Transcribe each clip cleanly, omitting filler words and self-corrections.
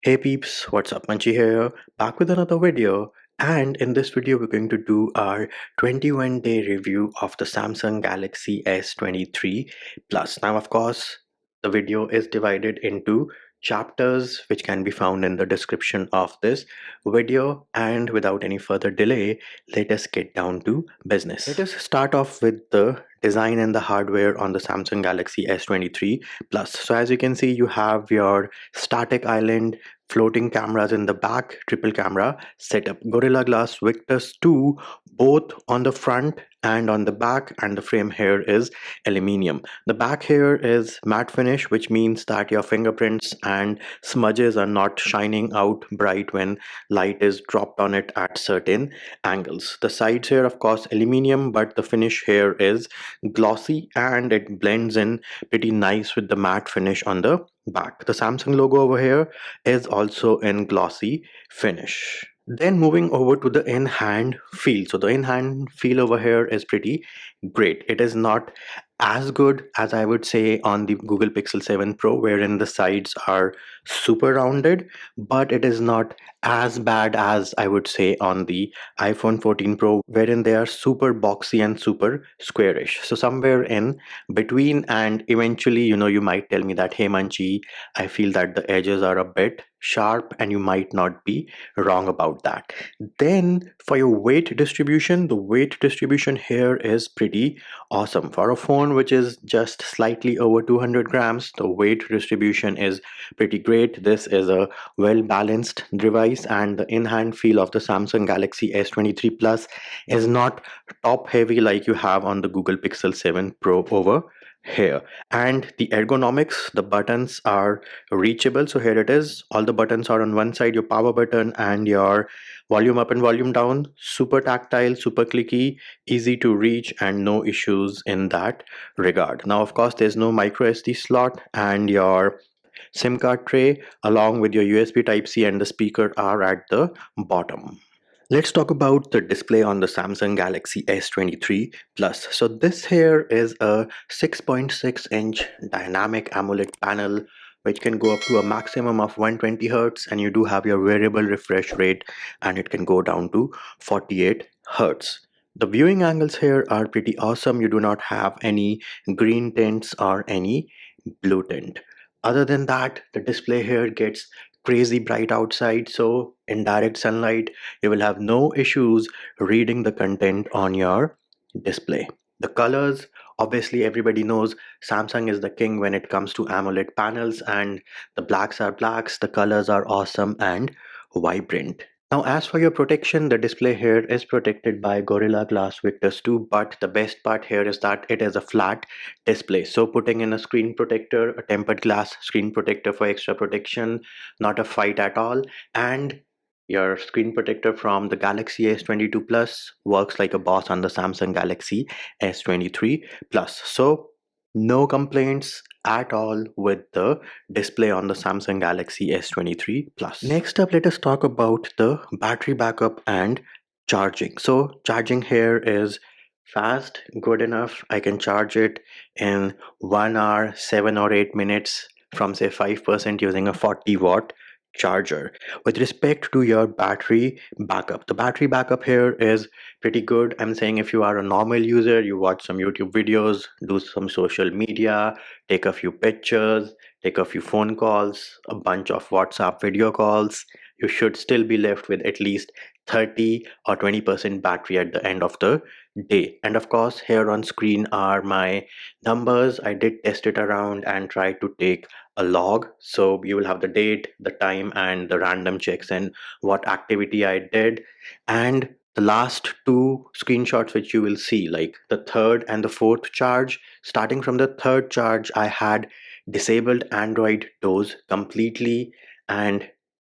Hey peeps, what's up? Manchi here, back with another video. And in this video, we're going to do our 21-day review of the Samsung Galaxy S23 Plus. Now, of course, the video is divided into chapters, which can be found in the description of this video. And without any further delay, let us get down to business. Let us start off with the design and the hardware on the Samsung Galaxy S23 Plus. So as you can see, you have your static island floating cameras in the back, triple camera setup, Gorilla Glass Victus 2 both on the front and on the back, and the frame here is aluminium. The back here is matte finish, which means that your fingerprints and smudges are not shining out bright when light is dropped on it at certain angles. The sides here, of course, aluminium, but the finish here is glossy and it blends in pretty nice with the matte finish on the back. The Samsung logo over here is also in glossy finish. Then moving over to the in-hand feel. So the in-hand feel over here is pretty great. It is not as good as I would say on the Google Pixel 7 Pro, wherein the sides are super rounded, but it is not as bad as I would say on the iPhone 14 Pro, wherein they are super boxy and super squarish. So somewhere in between, and eventually, you might tell me that, hey Manchi, I feel that the edges are a bit sharp, and you might not be wrong about that. Then for your weight distribution, the weight distribution here is pretty awesome. For a phone which is just slightly over 200 grams, the weight distribution is pretty great. This is a well balanced device, and the in-hand feel of the Samsung Galaxy S23 Plus is not top heavy like you have on the Google Pixel 7 Pro over here. And the ergonomics, the buttons are reachable. So here it is, all the buttons are on one side, your power button and your volume up and volume down. Super tactile, super clicky, easy to reach, and no issues in that regard. Now of course there's no micro SD slot, and your SIM card tray along with your USB type C and the speaker are at the bottom. Let's talk about the display on the Samsung Galaxy S23 Plus. So this here is a 6.6-inch dynamic AMOLED panel, which can go up to a maximum of 120 Hz, and you do have your variable refresh rate, and it can go down to 48 Hz. The viewing angles here are pretty awesome. You do not have any green tints or any blue tint. Other than that, the display here gets crazy bright outside, so in direct sunlight you will have no issues reading the content on your display. The colors, obviously everybody knows Samsung is the king when it comes to AMOLED panels, and the blacks are blacks, the colors are awesome and vibrant. Now, as for your protection, the display here is protected by Gorilla Glass Victus 2, but the best part here is that it is a flat display. So putting in a screen protector, a tempered glass screen protector for extra protection, not a fight at all. And your screen protector from the Galaxy S22 Plus works like a boss on the Samsung Galaxy S23 Plus. So no complaints at all with the display on the Samsung Galaxy S23 Plus. Next up, let us talk about the battery backup and charging. So charging here is fast, good enough. I can charge it in 1 hour, 7 or 8 minutes from say 5% using a 40-watt charger. With respect to your battery backup, the battery backup here is pretty good. I'm saying if you are a normal user, you watch some YouTube videos, do some social media, take a few pictures, take a few phone calls, a bunch of WhatsApp video calls, you should still be left with at least 30 or 20% battery at the end of the day. And of course, here on screen are my numbers. I did test it around and try to take a log, so you will have the date, the time, and the random checks and what activity I did. And the last two screenshots which you will see, like the third and the fourth charge, starting from the third charge I had disabled Android doors completely, and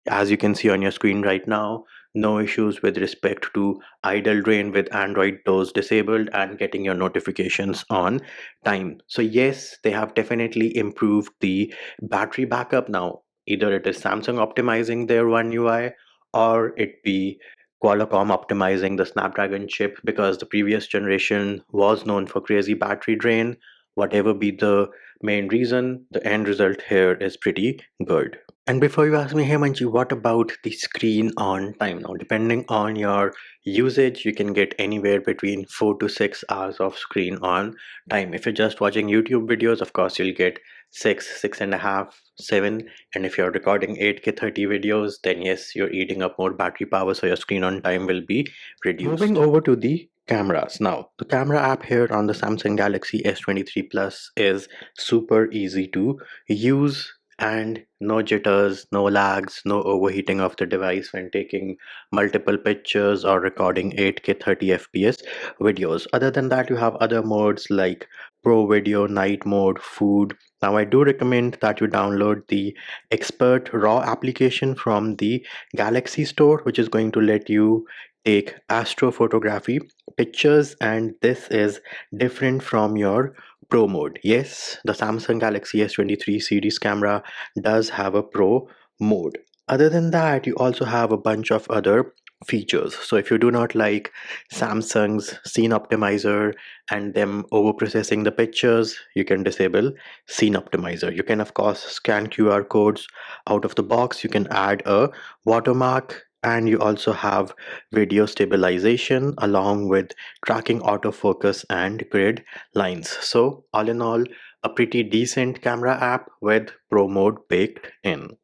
as you can see on your screen right now, no issues with respect to idle drain with Android doors disabled and getting your notifications on time. So yes, they have definitely improved the battery backup. Now either it is Samsung optimizing their One UI, or it be Qualcomm optimizing the Snapdragon chip, because the previous generation was known for crazy battery drain. Whatever be the main reason, the end result here is pretty good. And before you ask me, hey Manji, what about the screen on time? Now, depending on your usage, you can get anywhere between 4 to 6 hours of screen on time. If you're just watching YouTube videos, of course, you'll get 6, 6.5, 7. And if you're recording 8K 30 videos, then yes, you're eating up more battery power, so your screen on time will be reduced. Moving over to the cameras. Now, the camera app here on the Samsung Galaxy S23 Plus is super easy to use, and no jitters, no lags, no overheating of the device when taking multiple pictures or recording 8K 30 FPS videos. Other than that, you have other modes like Pro Video, Night Mode, Food. Now, I do recommend that you download the Expert RAW application from the Galaxy Store, which is going to let you take astrophotography pictures, and this is different from your Pro mode. Yes, the Samsung Galaxy S23 series camera does have a Pro mode. Other than that, you also have a bunch of other features. So if you do not like Samsung's scene optimizer and them overprocessing the pictures, you can disable scene optimizer. You can of course scan QR codes out of the box. You can add a watermark, and you also have video stabilization along with tracking autofocus and grid lines. So all in all, a pretty decent camera app with Pro mode baked in.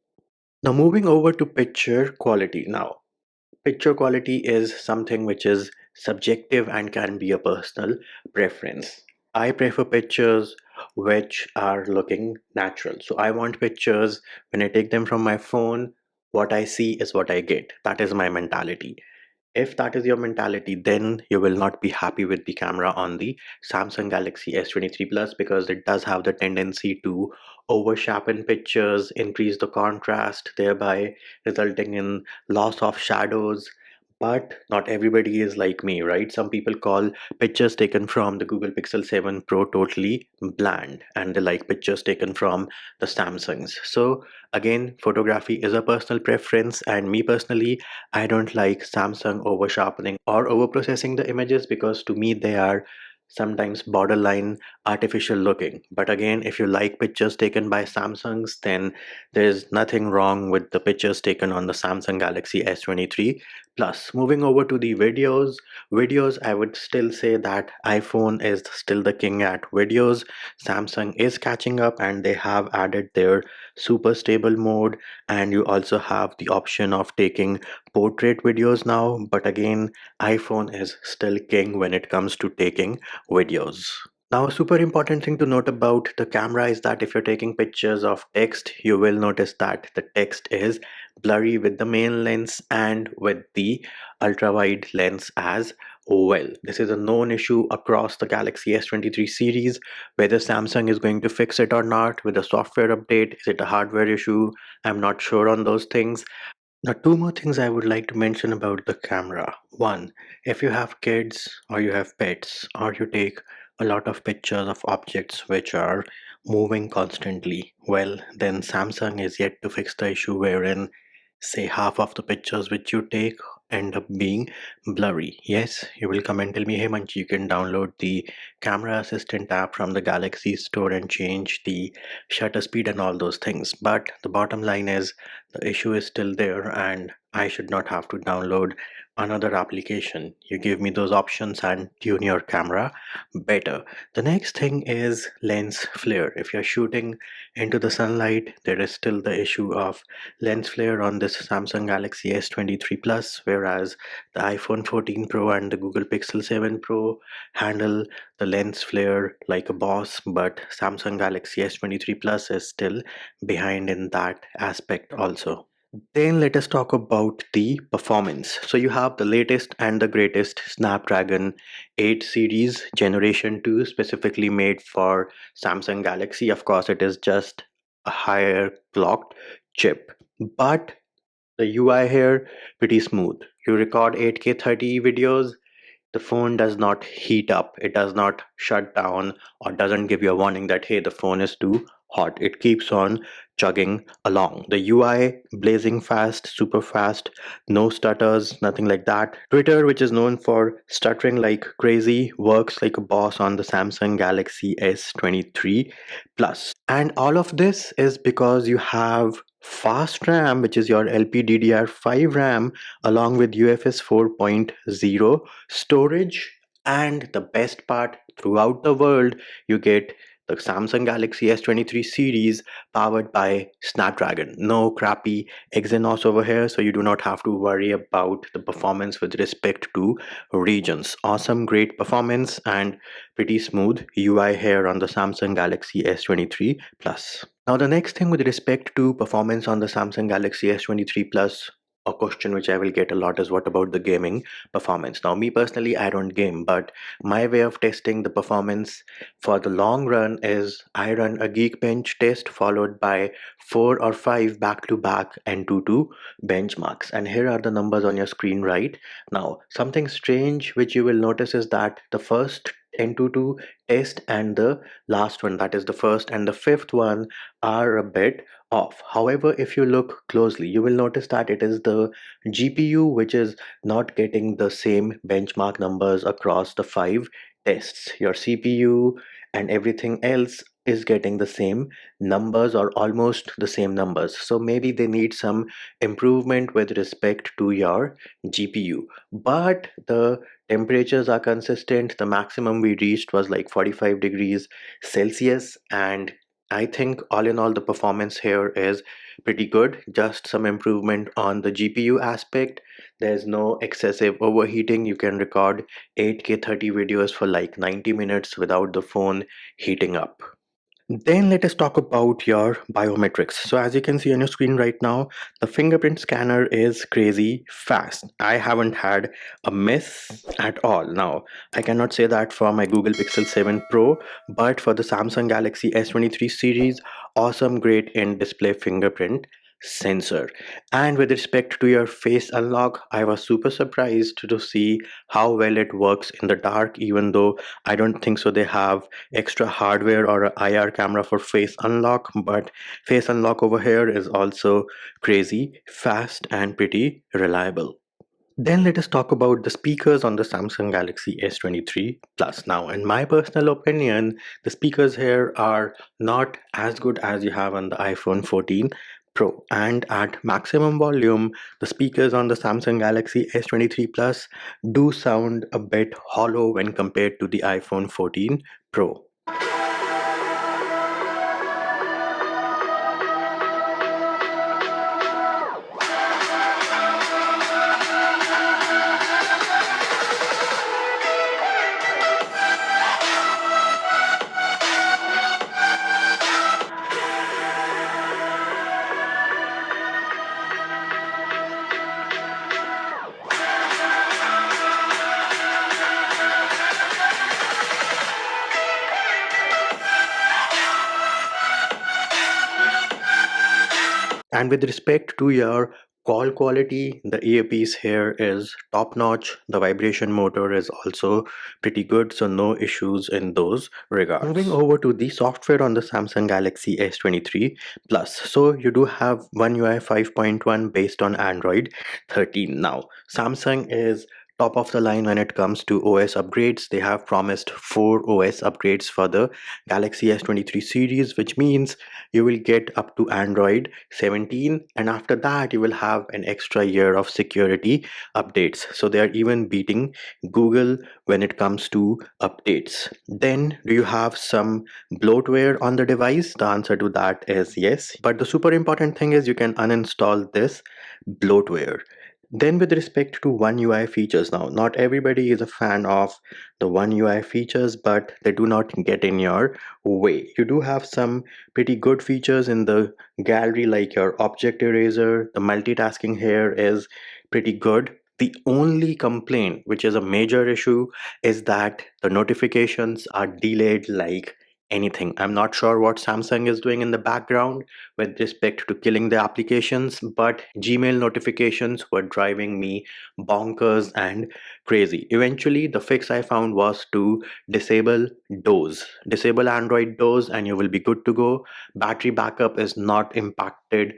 Now moving over to picture quality. Now, picture quality is something which is subjective and can be a personal preference. I prefer pictures which are looking natural. So I want pictures when I take them from my phone, what I see is what I get. That is my mentality. If that is your mentality, then you will not be happy with the camera on the Samsung Galaxy S23 Plus, because it does have the tendency to over sharpen pictures, increase the contrast, thereby resulting in loss of shadows. But not everybody is like me, right? Some people call pictures taken from the Google Pixel 7 Pro totally bland, and they like pictures taken from the Samsungs. So again, photography is a personal preference, and me personally, I don't like Samsung over sharpening or over processing the images, because to me they are sometimes borderline artificial looking. But again, if you like pictures taken by Samsungs, then there's nothing wrong with the pictures taken on the Samsung Galaxy S23 Plus. Moving over to the videos, I would still say that iPhone is still the king at videos. Samsung is catching up, and they have added their super stable mode, and you also have the option of taking portrait videos now. But again, iPhone is still king when it comes to taking videos. Now, a super important thing to note about the camera is that if you're taking pictures of text, you will notice that the text is blurry with the main lens and with the ultra wide lens as well. This is a known issue across the Galaxy S23 series. Whether Samsung is going to fix it or not with a software update, is it a hardware issue? I'm not sure on those things. Now, two more things I would like to mention about the camera. One, if you have kids or you have pets or you take a lot of pictures of objects which are moving constantly, well, then Samsung is yet to fix the issue wherein, say, half of the pictures which you take end up being blurry. Yes, you will come and tell me, hey Manchi, you can download the camera assistant app from the Galaxy store and change the shutter speed and all those things. But the bottom line is, the issue is still there, and I should not have to download another application. You give me those options and tune your camera better. The next thing is lens flare. If you're shooting into the sunlight, there is still the issue of lens flare on this Samsung Galaxy S23 Plus, whereas the iPhone 14 Pro and the Google Pixel 7 Pro handle the lens flare like a boss, but Samsung Galaxy S23 Plus is still behind in that aspect also. Then let us talk about the performance. So you have the latest and the greatest Snapdragon 8 series generation 2, specifically made for Samsung Galaxy. Of course, it is just a higher clocked chip, but the UI here pretty smooth. You record 8K 30 videos, the phone does not heat up, it does not shut down or doesn't give you a warning that hey, the phone is too hot. It keeps on chugging along. The UI blazing fast, super fast, no stutters, nothing like that. Twitter, which is known for stuttering like crazy, works like a boss on the Samsung Galaxy S23 Plus. And all of this is because you have fast RAM, which is your LPDDR5 RAM, along with UFS 4.0 storage, and the best part, throughout the world, you get the Samsung Galaxy S23 series powered by Snapdragon. No crappy Exynos over here, so you do not have to worry about the performance with respect to regions. Awesome, great performance, and pretty smooth UI here on the Samsung Galaxy S23 Plus. Now, the next thing with respect to performance on the Samsung Galaxy S23 Plus, a question which I will get a lot is what about the gaming performance? Now, me personally, I don't game, but my way of testing the performance for the long run is I run a Geekbench test followed by 4 or 5 back-to-back N22 benchmarks. And here are the numbers on your screen right now. Something strange which you will notice is that the first N22 test and the last one, that is the first and the fifth one, are a bit off. However, if you look closely, you will notice that it is the GPU which is not getting the same benchmark numbers across the 5 tests. Your CPU and everything else is getting the same numbers or almost the same numbers. So maybe they need some improvement with respect to your GPU. But the temperatures are consistent. The maximum we reached was like 45 degrees Celsius, and I think all in all, the performance here is pretty good. Just some improvement on the GPU aspect. There's no excessive overheating. You can record 8K 30 videos for like 90 minutes without the phone heating up. Then let us talk about your biometrics. So as you can see on your screen right now, the fingerprint scanner is crazy fast. I haven't had a miss at all. Now, I cannot say that for my Google Pixel 7 Pro, but for the Samsung Galaxy S23 series, awesome, great in-display fingerprint sensor. And with respect to your face unlock, I was super surprised to see how well it works in the dark, even though I don't think so they have extra hardware or a IR camera for face unlock, but face unlock over here is also crazy fast and pretty reliable. Then let us talk about the speakers on the Samsung Galaxy S23 Plus. Now, in my personal opinion, the speakers here are not as good as you have on the iPhone 14 Pro, and at maximum volume, the speakers on the Samsung Galaxy S23 Plus do sound a bit hollow when compared to the iPhone 14 Pro. And with respect to your call quality, the earpiece here is top notch. The vibration motor is also pretty good, so no issues in those regards. Moving over to the software on the Samsung Galaxy S23 Plus. So you do have One UI 5.1 based on Android 13. Now, Samsung is top of the line when it comes to OS upgrades. They have promised 4 OS upgrades for the Galaxy S23 series, which means you will get up to Android 17, and after that you will have an extra year of security updates. So they are even beating Google when it comes to updates. Then, do you have some bloatware on the device? The answer to that is yes, but the super important thing is you can uninstall this bloatware. Then with respect to One UI features, now not everybody is a fan of the One UI features, but they do not get in your way. You do have some pretty good features in the gallery, like your object eraser. The multitasking here is pretty good. The only complaint, which is a major issue, is that the notifications are delayed like anything. I'm not sure what Samsung is doing in the background with respect to killing the applications, but Gmail notifications were driving me bonkers and crazy. Eventually, the fix I found was to disable doors, disable Android doors, and you will be good to go. Battery backup is not impacted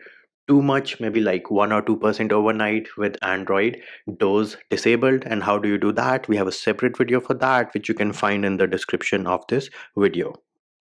too much, maybe like 1 or 2% overnight with Android doors disabled. And how do you do that? We have a separate video for that, which you can find in the description of this video.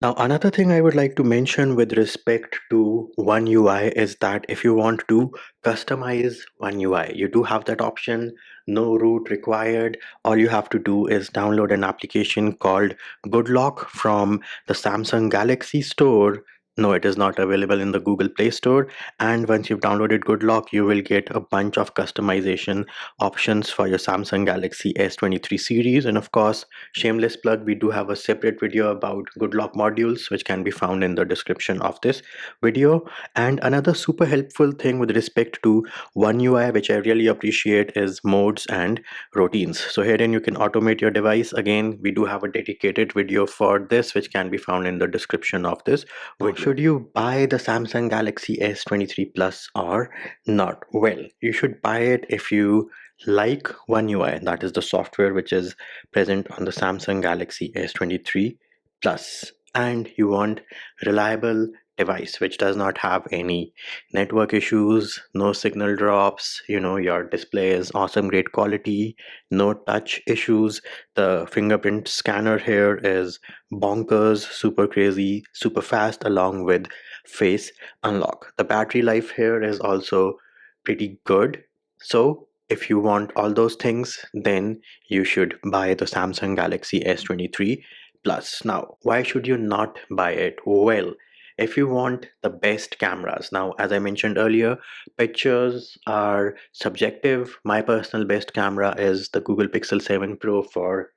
Now, another thing I would like to mention with respect to One UI is that if you want to customize One UI, you do have that option, no root required. All you have to do is download an application called GoodLock from the Samsung Galaxy Store. No, it is not available in the Google Play Store. And once you've downloaded GoodLock, you will get a bunch of customization options for your Samsung Galaxy S23 series. And of course, shameless plug, we do have a separate video about good lock modules, which can be found in the description of this video. And another super helpful thing with respect to One UI, which I really appreciate, is modes and routines. So herein you can automate your device. Again, we do have a dedicated video for this, which can be found in the description of this video. Should you buy the Samsung Galaxy S23 Plus or not? Well, you should buy it if you like One UI, that is the software which is present on the Samsung Galaxy S23 Plus, and you want reliable device which does not have any network issues, no signal drops, your display is awesome, great quality, no touch issues, the fingerprint scanner here is bonkers, super crazy, super fast, along with face unlock. The battery life here is also pretty good. So if you want all those things, then you should buy the Samsung Galaxy S23 Plus. Now, why should you not buy it? Well, if you want the best cameras. Now, as I mentioned earlier, pictures are subjective. My personal best camera is the Google Pixel 7 Pro for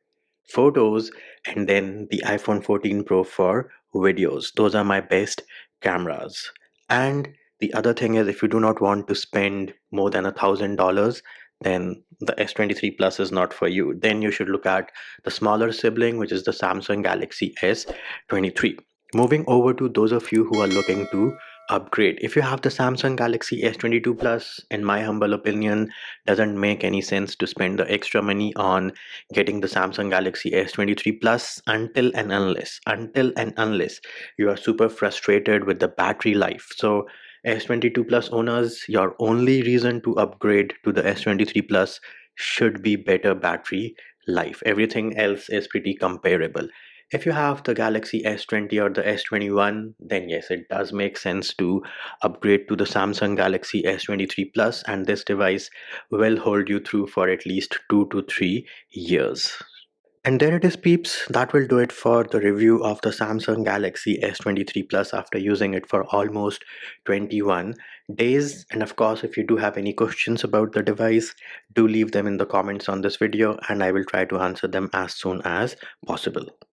photos, and then the iPhone 14 Pro for videos. Those are my best cameras. And the other thing is, if you do not want to spend more than $1,000, then the S23 Plus is not for you. Then you should look at the smaller sibling, which is the Samsung Galaxy S23. Moving over to those of you who are looking to upgrade. If you have the Samsung Galaxy S22 Plus, in my humble opinion, doesn't make any sense to spend the extra money on getting the Samsung Galaxy S23 Plus until and unless you are super frustrated with the battery life. So S22 Plus owners, your only reason to upgrade to the S23 Plus should be better battery life. Everything else is pretty comparable. If you have the Galaxy S20 or the S21, then yes, it does make sense to upgrade to the Samsung Galaxy S23 Plus, and this device will hold you through for at least 2 to 3 years. And there it is, peeps. That will do it for the review of the Samsung Galaxy S23 Plus after using it for almost 21 days. And of course, if you do have any questions about the device, do leave them in the comments on this video and I will try to answer them as soon as possible.